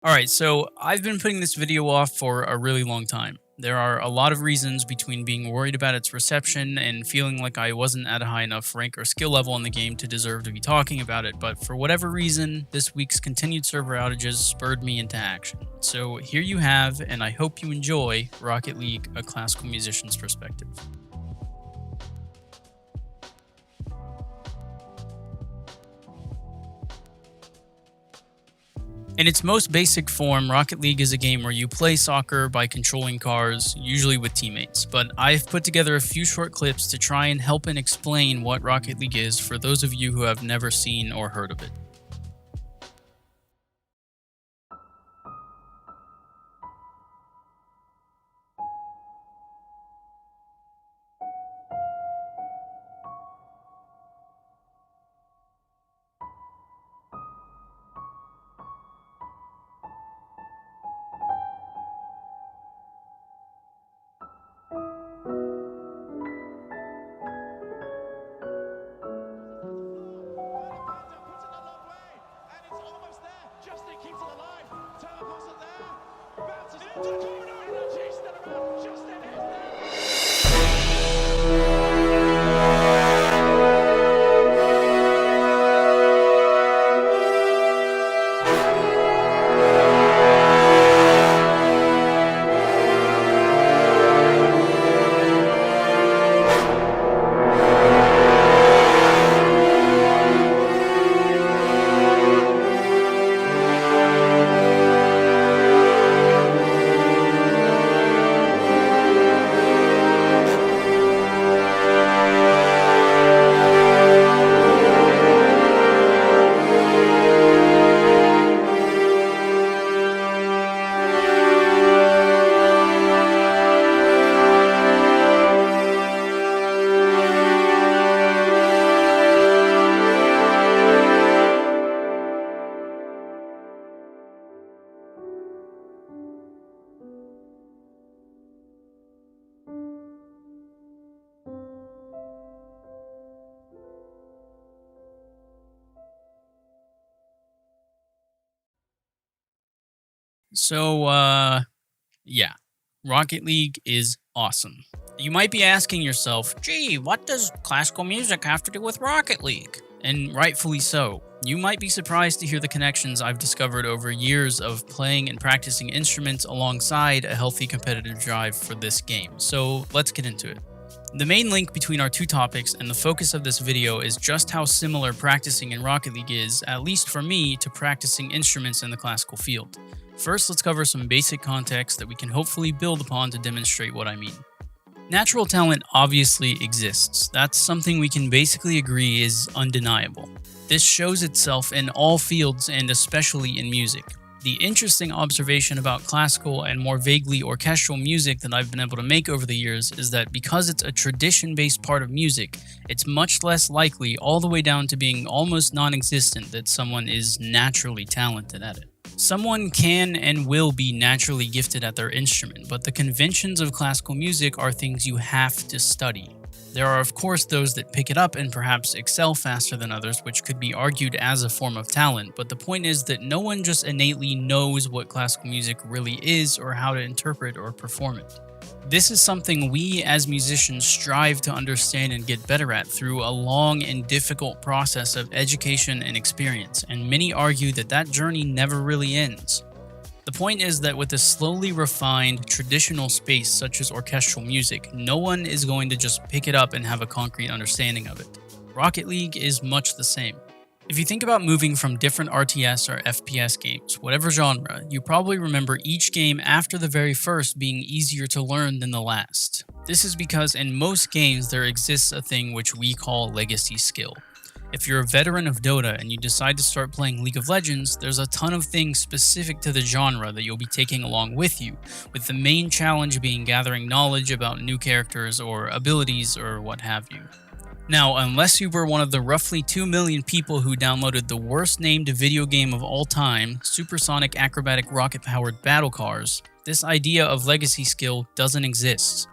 Alright, so I've been putting this video off for a really long time. There are a lot of reasons between being worried about its reception and feeling like I wasn't at a high enough rank or skill level in the game to deserve to be talking about it, but for whatever reason, this week's continued server outages spurred me into action. So here you have, and I hope you enjoy, Rocket League, a classical musician's perspective. In its most basic form, Rocket League is a game where you play soccer by controlling cars, usually with teammates, but I've put together a few short clips to try and help and explain what Rocket League is for those of you who have never seen or heard of it. So, yeah, Rocket League is awesome. You might be asking yourself, gee, what does classical music have to do with Rocket League? And rightfully so. You might be surprised to hear the connections I've discovered over years of playing and practicing instruments alongside a healthy competitive drive for this game. So let's get into it. The main link between our two topics and the focus of this video is just how similar practicing in Rocket League is, at least for me, to practicing instruments in the classical field. First, let's cover some basic context that we can hopefully build upon to demonstrate what I mean. Natural talent obviously exists. That's something we can basically agree is undeniable. This shows itself in all fields and especially in music. The interesting observation about classical and more vaguely orchestral music that I've been able to make over the years is that because it's a tradition-based part of music, it's much less likely, all the way down to being almost non-existent, that someone is naturally talented at it. Someone can and will be naturally gifted at their instrument, but the conventions of classical music are things you have to study. There are of course those that pick it up and perhaps excel faster than others, which could be argued as a form of talent, but the point is that no one just innately knows what classical music really is or how to interpret or perform it. This is something we as musicians strive to understand and get better at through a long and difficult process of education and experience, and many argue that that journey never really ends. The point is that with a slowly refined, traditional space such as orchestral music, no one is going to just pick it up and have a concrete understanding of it. Rocket League is much the same. If you think about moving from different RTS or FPS games, whatever genre, you probably remember each game after the very first being easier to learn than the last. This is because in most games there exists a thing which we call legacy skill. If you're a veteran of Dota and you decide to start playing League of Legends, there's a ton of things specific to the genre that you'll be taking along with you, with the main challenge being gathering knowledge about new characters or abilities or what have you. Now, unless you were one of the roughly 2 million people who downloaded the worst named video game of all time, Supersonic Acrobatic Rocket Powered Battle Cars, this idea of legacy skill doesn't exist.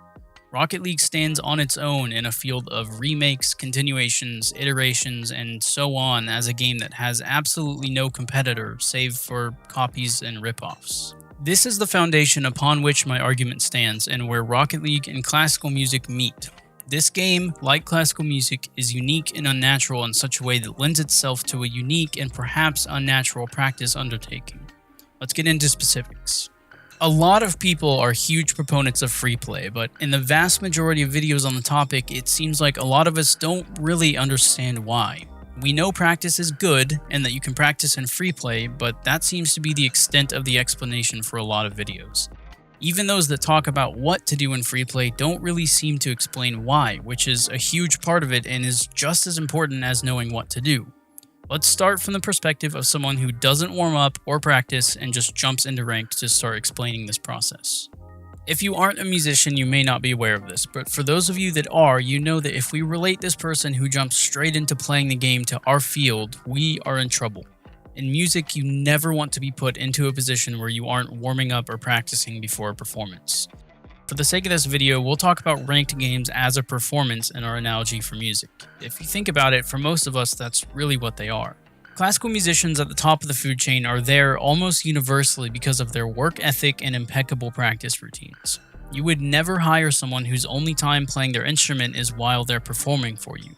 Rocket League stands on its own in a field of remakes, continuations, iterations, and so on as a game that has absolutely no competitor save for copies and ripoffs. This is the foundation upon which my argument stands and where Rocket League and classical music meet. This game, like classical music, is unique and unnatural in such a way that lends itself to a unique and perhaps unnatural practice undertaking. Let's get into specifics. A lot of people are huge proponents of free play, but in the vast majority of videos on the topic, it seems like a lot of us don't really understand why. We know practice is good and that you can practice in free play, but that seems to be the extent of the explanation for a lot of videos. Even those that talk about what to do in free play don't really seem to explain why, which is a huge part of it and is just as important as knowing what to do. Let's start from the perspective of someone who doesn't warm up or practice and just jumps into ranked to start explaining this process. If you aren't a musician, you may not be aware of this, but for those of you that are, you know that if we relate this person who jumps straight into playing the game to our field, we are in trouble. In music, you never want to be put into a position where you aren't warming up or practicing before a performance. For the sake of this video, we'll talk about ranked games as a performance in our analogy for music. If you think about it, for most of us, that's really what they are. Classical musicians at the top of the food chain are there almost universally because of their work ethic and impeccable practice routines. You would never hire someone whose only time playing their instrument is while they're performing for you.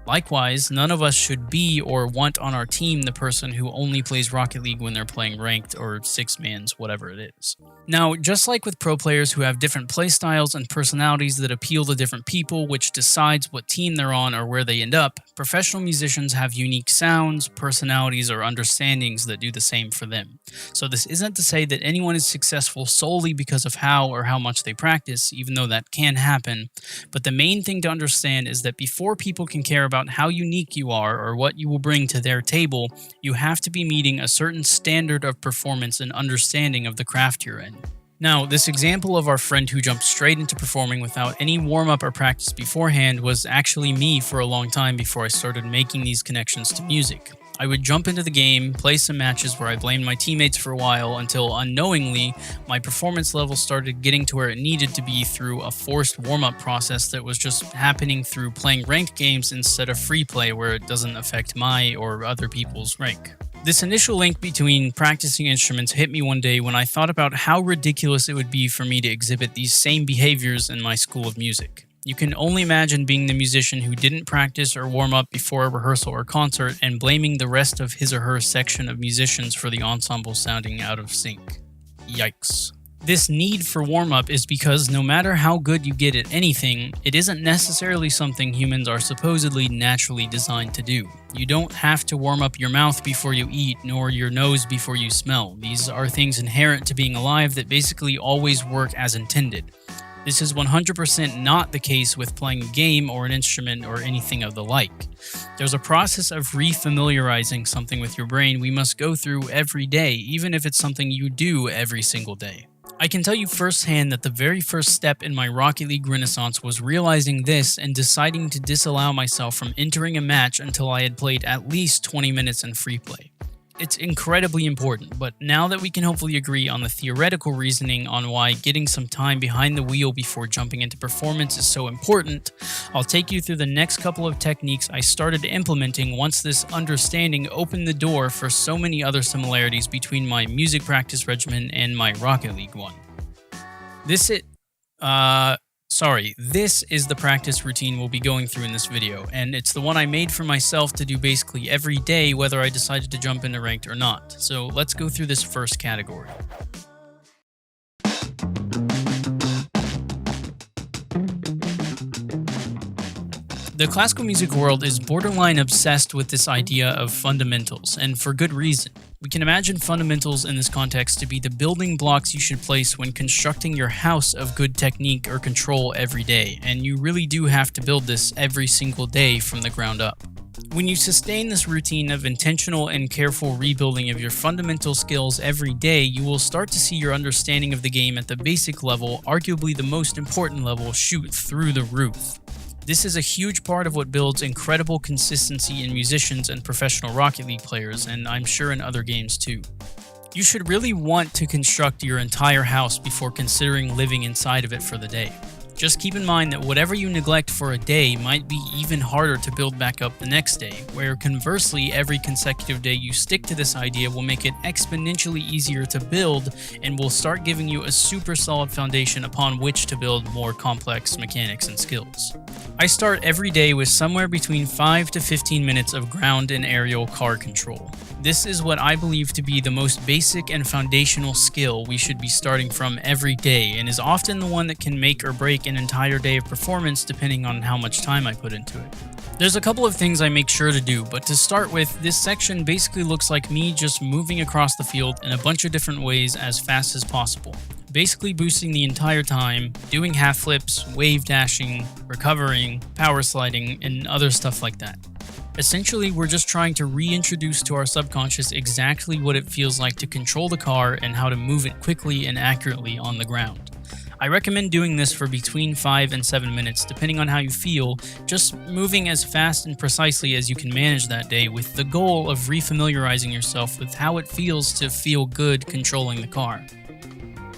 Likewise, none of us should be or want on our team the person who only plays Rocket League when they're playing ranked or six-mans, whatever it is. Now, just like with pro players who have different playstyles and personalities that appeal to different people, which decides what team they're on or where they end up, professional musicians have unique sounds, personalities, or understandings that do the same for them. So this isn't to say that anyone is successful solely because of how or how much they practice, even though that can happen, but the main thing to understand is that before people can care about how unique you are or what you will bring to their table, you have to be meeting a certain standard of performance and understanding of the craft you're in. Now, this example of our friend who jumped straight into performing without any warm-up or practice beforehand was actually me for a long time before I started making these connections to music. I would jump into the game, play some matches where I blamed my teammates for a while until unknowingly my performance level started getting to where it needed to be through a forced warm-up process that was just happening through playing ranked games instead of free play where it doesn't affect my or other people's rank. This initial link between practicing instruments hit me one day when I thought about how ridiculous it would be for me to exhibit these same behaviors in my school of music. You can only imagine being the musician who didn't practice or warm up before a rehearsal or concert and blaming the rest of his or her section of musicians for the ensemble sounding out of sync. Yikes. This need for warm-up is because no matter how good you get at anything, it isn't necessarily something humans are supposedly naturally designed to do. You don't have to warm up your mouth before you eat, nor your nose before you smell. These are things inherent to being alive that basically always work as intended. This is 100% not the case with playing a game or an instrument or anything of the like. There's a process of refamiliarizing something with your brain we must go through every day, even if it's something you do every single day. I can tell you firsthand that the very first step in my Rocket League renaissance was realizing this and deciding to disallow myself from entering a match until I had played at least 20 minutes in free play. It's incredibly important, but now that we can hopefully agree on the theoretical reasoning on why getting some time behind the wheel before jumping into performance is so important, I'll take you through the next couple of techniques I started implementing once this understanding opened the door for so many other similarities between my music practice regimen and my Rocket League one. This is the practice routine we'll be going through in this video, and it's the one I made for myself to do basically every day whether I decided to jump into ranked or not. So let's go through this first category. The classical music world is borderline obsessed with this idea of fundamentals, and for good reason. We can imagine fundamentals in this context to be the building blocks you should place when constructing your house of good technique or control every day, and you really do have to build this every single day from the ground up. When you sustain this routine of intentional and careful rebuilding of your fundamental skills every day, you will start to see your understanding of the game at the basic level, arguably the most important level, shoot through the roof. This is a huge part of what builds incredible consistency in musicians and professional Rocket League players, and I'm sure in other games too. You should really want to construct your entire house before considering living inside of it for the day. Just keep in mind that whatever you neglect for a day might be even harder to build back up the next day, where conversely, every consecutive day you stick to this idea will make it exponentially easier to build and will start giving you a super solid foundation upon which to build more complex mechanics and skills. I start every day with somewhere between 5 to 15 minutes of ground and aerial car control. This is what I believe to be the most basic and foundational skill we should be starting from every day, and is often the one that can make or break an entire day of performance depending on how much time I put into it. There's a couple of things I make sure to do, but to start with, this section basically looks like me just moving across the field in a bunch of different ways as fast as possible. Basically boosting the entire time, doing half flips, wave dashing, recovering, power sliding, and other stuff like that. Essentially, we're just trying to reintroduce to our subconscious exactly what it feels like to control the car and how to move it quickly and accurately on the ground. I recommend doing this for between 5 and 7 minutes, depending on how you feel, just moving as fast and precisely as you can manage that day, with the goal of refamiliarizing yourself with how it feels to feel good controlling the car.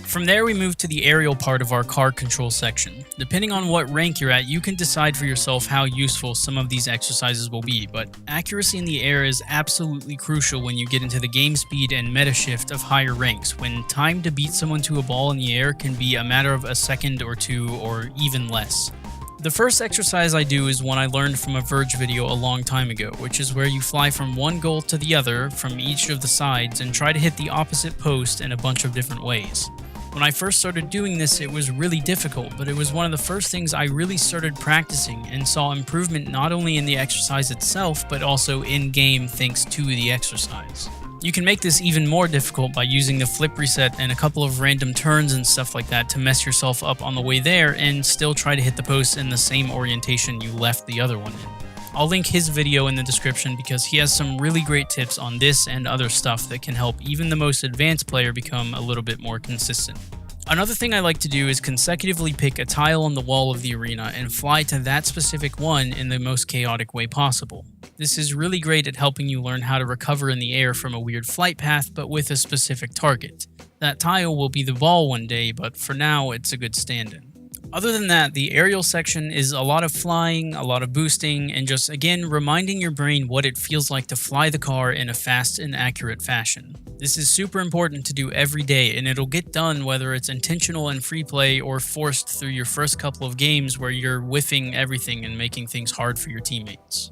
From there, we move to the aerial part of our car control section. Depending on what rank you're at, you can decide for yourself how useful some of these exercises will be, but accuracy in the air is absolutely crucial when you get into the game speed and meta shift of higher ranks, when time to beat someone to a ball in the air can be a matter of a second or two, or even less. The first exercise I do is one I learned from a Verge video a long time ago, which is where you fly from one goal to the other from each of the sides and try to hit the opposite post in a bunch of different ways. When I first started doing this, it was really difficult, but it was one of the first things I really started practicing and saw improvement not only in the exercise itself, but also in-game thanks to the exercise. You can make this even more difficult by using the flip reset and a couple of random turns and stuff like that to mess yourself up on the way there and still try to hit the post in the same orientation you left the other one in. I'll link his video in the description because he has some really great tips on this and other stuff that can help even the most advanced player become a little bit more consistent. Another thing I like to do is consecutively pick a tile on the wall of the arena and fly to that specific one in the most chaotic way possible. This is really great at helping you learn how to recover in the air from a weird flight path, but with a specific target. That tile will be the ball one day, but for now it's a good stand-in. Other than that, the aerial section is a lot of flying, a lot of boosting, and just again reminding your brain what it feels like to fly the car in a fast and accurate fashion. This is super important to do every day, and it'll get done whether it's intentional and free play or forced through your first couple of games where you're whiffing everything and making things hard for your teammates.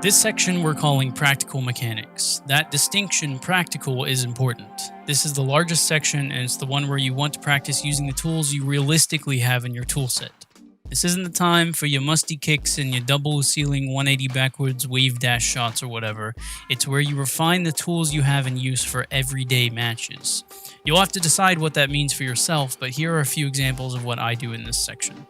This section we're calling practical mechanics. That distinction, practical, is important. This is the largest section, and it's the one where you want to practice using the tools you realistically have in your toolset. This isn't the time for your musty kicks and your double ceiling 180 backwards wave dash shots or whatever. It's where you refine the tools you have in use for everyday matches. You'll have to decide what that means for yourself, but here are a few examples of what I do in this section.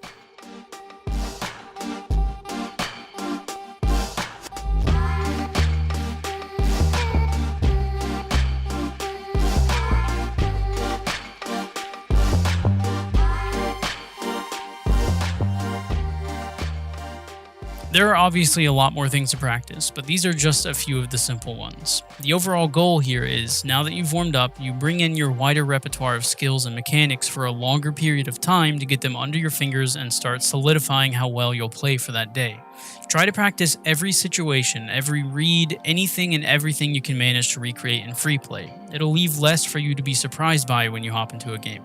There are obviously a lot more things to practice, but these are just a few of the simple ones. The overall goal here is, now that you've warmed up, you bring in your wider repertoire of skills and mechanics for a longer period of time to get them under your fingers and start solidifying how well you'll play for that day. Try to practice every situation, every read, anything and everything you can manage to recreate in free play. It'll leave less for you to be surprised by when you hop into a game.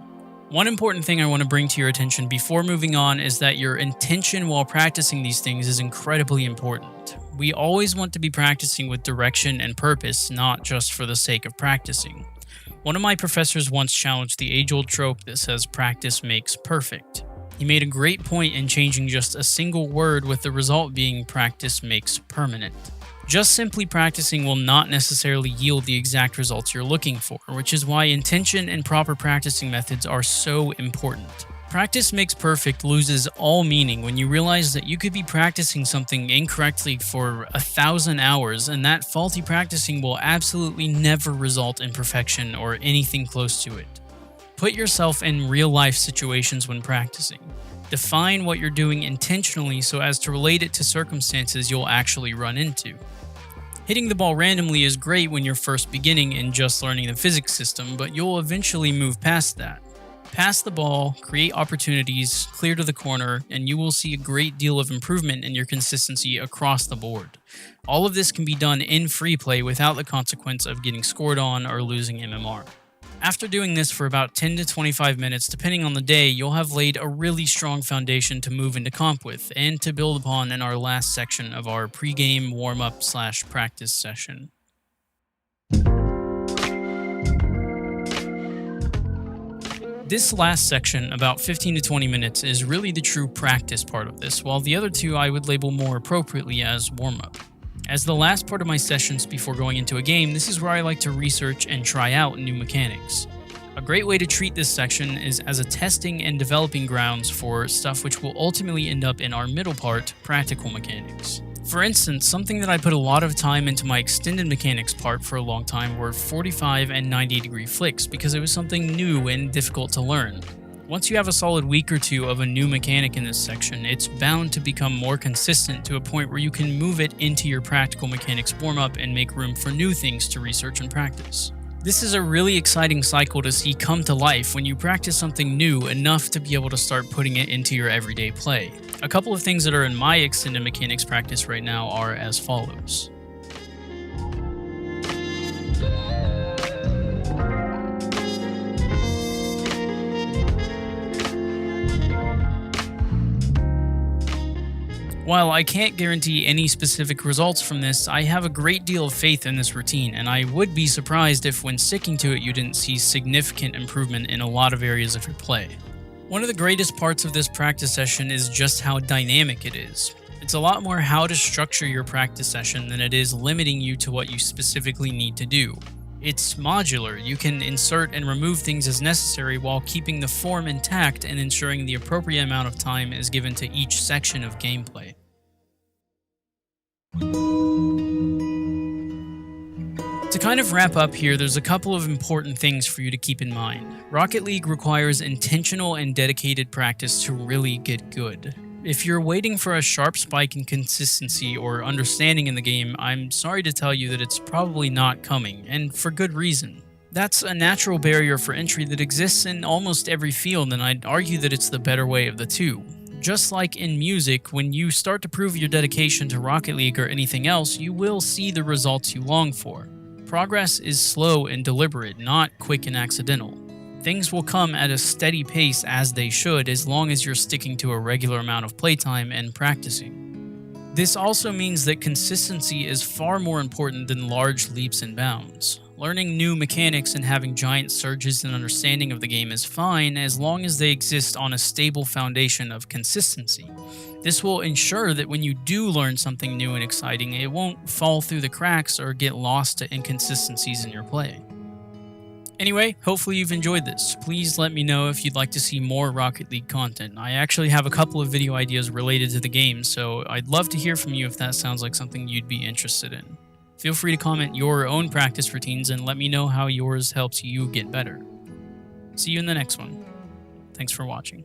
One important thing I want to bring to your attention before moving on is that your intention while practicing these things is incredibly important. We always want to be practicing with direction and purpose, not just for the sake of practicing. One of my professors once challenged the age-old trope that says practice makes perfect. He made a great point in changing just a single word, with the result being practice makes permanent. Just simply practicing will not necessarily yield the exact results you're looking for, which is why intention and proper practicing methods are so important. Practice makes perfect loses all meaning when you realize that you could be practicing something incorrectly for 1,000 hours, and that faulty practicing will absolutely never result in perfection or anything close to it. Put yourself in real-life situations when practicing. Define what you're doing intentionally so as to relate it to circumstances you'll actually run into. Hitting the ball randomly is great when you're first beginning and just learning the physics system, but you'll eventually move past that. Pass the ball, create opportunities, clear to the corner, and you will see a great deal of improvement in your consistency across the board. All of this can be done in free play without the consequence of getting scored on or losing MMR. After doing this for about 10 to 25 minutes, depending on the day, you'll have laid a really strong foundation to move into comp with and to build upon in our last section of our pregame warm-up/practice session. This last section, about 15 to 20 minutes, is really the true practice part of this, while the other two I would label more appropriately as warm-up. As the last part of my sessions before going into a game, this is where I like to research and try out new mechanics. A great way to treat this section is as a testing and developing grounds for stuff which will ultimately end up in our middle part, practical mechanics. For instance, something that I put a lot of time into my extended mechanics part for a long time were 45 and 90-degree flicks because it was something new and difficult to learn. Once you have a solid week or two of a new mechanic in this section, it's bound to become more consistent to a point where you can move it into your practical mechanics warm-up and make room for new things to research and practice. This is a really exciting cycle to see come to life when you practice something new enough to be able to start putting it into your everyday play. A couple of things that are in my extended mechanics practice right now are as follows. While I can't guarantee any specific results from this, I have a great deal of faith in this routine, and I would be surprised if when sticking to it you didn't see significant improvement in a lot of areas of your play. One of the greatest parts of this practice session is just how dynamic it is. It's a lot more how to structure your practice session than it is limiting you to what you specifically need to do. It's modular. You can insert and remove things as necessary while keeping the form intact and ensuring the appropriate amount of time is given to each section of gameplay. To kind of wrap up here, there's a couple of important things for you to keep in mind. Rocket League requires intentional and dedicated practice to really get good. If you're waiting for a sharp spike in consistency or understanding in the game, I'm sorry to tell you that it's probably not coming, and for good reason. That's a natural barrier for entry that exists in almost every field, and I'd argue that it's the better way of the two. Just like in music, when you start to prove your dedication to Rocket League or anything else, you will see the results you long for. Progress is slow and deliberate, not quick and accidental. Things will come at a steady pace as they should, as long as you're sticking to a regular amount of playtime and practicing. This also means that consistency is far more important than large leaps and bounds. Learning new mechanics and having giant surges in understanding of the game is fine as long as they exist on a stable foundation of consistency. This will ensure that when you do learn something new and exciting, it won't fall through the cracks or get lost to inconsistencies in your play. Anyway, hopefully you've enjoyed this. Please let me know if you'd like to see more Rocket League content. I actually have a couple of video ideas related to the game, so I'd love to hear from you if that sounds like something you'd be interested in. Feel free to comment your own practice routines and let me know how yours helps you get better. See you in the next one. Thanks for watching.